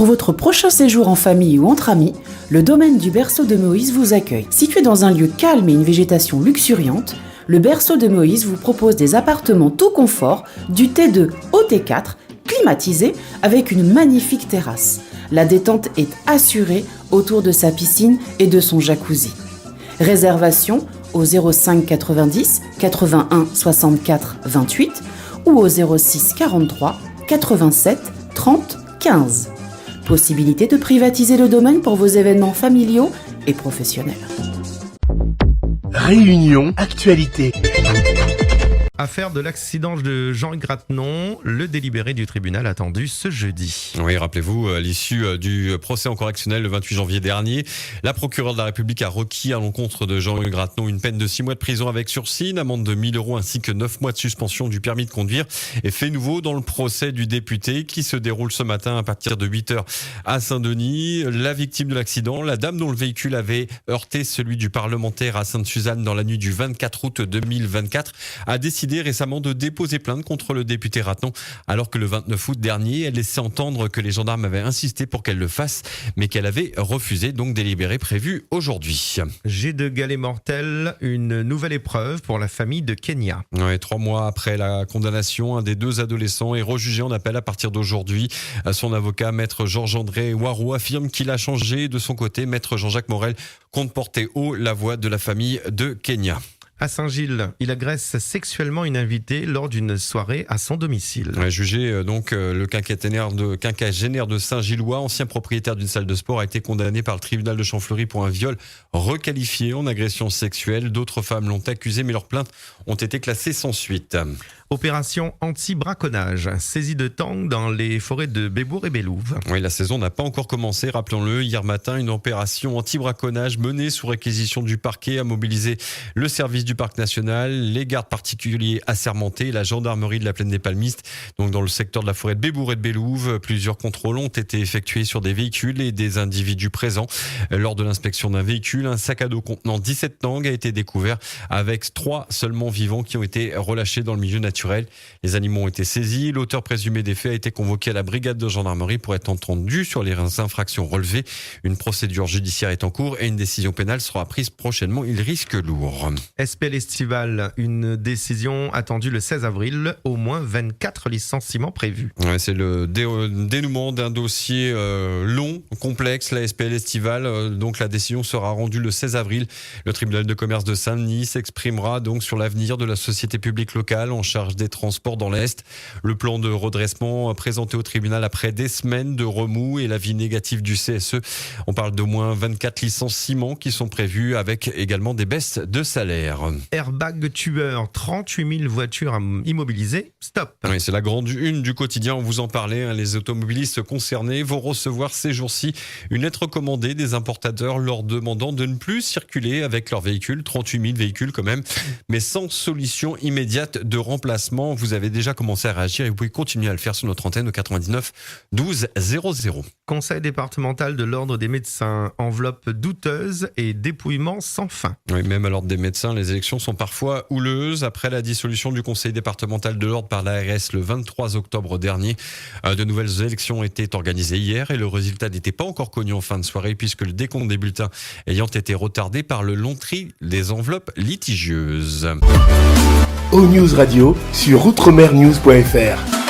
Pour votre prochain séjour en famille ou entre amis, le domaine du Berceau de Moïse vous accueille. Situé dans un lieu calme et une végétation luxuriante, le Berceau de Moïse vous propose des appartements tout confort, du T2 au T4, climatisés avec une magnifique terrasse. La détente est assurée autour de sa piscine et de son jacuzzi. Réservation au 05 90 81 64 28 ou au 06 43 87 30 15. Possibilité de privatiser le domaine pour vos événements familiaux et professionnels. Réunion Actualité. Affaire de l'accident de Jean Grattenon, le délibéré du tribunal attendu ce jeudi. Oui, rappelez-vous, à l'issue du procès en correctionnel le 28 janvier dernier, la procureure de la République a requis à l'encontre de Jean Grattenon une peine de 6 mois de prison avec sursis, une amende de 1 000 € ainsi que 9 mois de suspension du permis de conduire. Et fait nouveau dans le procès du député qui se déroule ce matin à partir de 8h à Saint-Denis. La victime de l'accident, la dame dont le véhicule avait heurté celui du parlementaire à Sainte-Suzanne dans la nuit du 24 août 2024, a décidé récemment de déposer plainte contre le député Grattenon, alors que le 29 août dernier, elle laissait entendre que les gendarmes avaient insisté pour qu'elle le fasse, mais qu'elle avait refusé, donc délibéré prévu aujourd'hui. Jet de galets mortel, une nouvelle épreuve pour la famille de Kenya. Ouais, 3 mois après la condamnation, un des 2 adolescents est rejugé en appel à partir d'aujourd'hui. Son avocat, maître Georges-André Warou, affirme qu'il a changé. De son côté, maître Jean-Jacques Morel compte porter haut la voix de la famille de Kenya. À Saint-Gilles, il agresse sexuellement une invitée lors d'une soirée à son domicile. Ouais, jugé le quinquagénaire de Saint-Gillois, ancien propriétaire d'une salle de sport, a été condamné par le tribunal de Champfleury pour un viol requalifié en agression sexuelle. D'autres femmes l'ont accusé, mais leurs plaintes ont été classées sans suite. Opération anti-braconnage, saisie de tangs dans les forêts de Bébour et Bélouve. Oui, la saison n'a pas encore commencé, rappelons-le. Hier matin, une opération anti-braconnage menée sous réquisition du parquet a mobilisé le service du parc national, les gardes particuliers assermentés et la gendarmerie de la Plaine des Palmistes. Donc dans le secteur de la forêt de Bébour et de Bélouve, plusieurs contrôles ont été effectués sur des véhicules et des individus présents. Lors de l'inspection d'un véhicule, un sac à dos contenant 17 tangs a été découvert avec 3 seulement vivants qui ont été relâchés dans le milieu naturel. Les animaux ont été saisis. L'auteur présumé des faits a été convoqué à la brigade de gendarmerie pour être entendu sur les infractions relevées. Une procédure judiciaire est en cours et une décision pénale sera prise prochainement. Il risque lourd. SPL Estival, une décision attendue le 16 avril. Au moins 24 licenciements prévus. Ouais, c'est le dénouement d'un dossier long, complexe, la SPL Estival. Donc la décision sera rendue le 16 avril. Le tribunal de commerce de Saint-Denis s'exprimera donc sur l'avenir de la société publique locale en charge des transports dans l'Est. Le plan de redressement présenté au tribunal après des semaines de remous et l'avis négatif du CSE. On parle d'au moins 24 licenciements qui sont prévus avec également des baisses de salaire. Airbag tueur, 38 000 voitures immobilisées, stop. Oui, c'est la grande une du quotidien, on vous en parlait. Les automobilistes concernés vont recevoir ces jours-ci une lettre recommandée des importateurs leur demandant de ne plus circuler avec leurs véhicules, 38 000 véhicules quand même, mais sans solution immédiate de remplacement. Vous avez déjà commencé à réagir et vous pouvez continuer à le faire sur notre antenne au 99 12 00. Conseil départemental de l'ordre des médecins, enveloppe douteuse et dépouillement sans fin. Oui, même à l'ordre des médecins, les élections sont parfois houleuses. Après la dissolution du conseil départemental de l'ordre par l'ARS le 23 octobre dernier, de nouvelles élections étaient organisées hier et le résultat n'était pas encore connu en fin de soirée puisque le décompte des bulletins ayant été retardé par le long tri des enveloppes litigieuses. O News Radio sur outremernews.fr.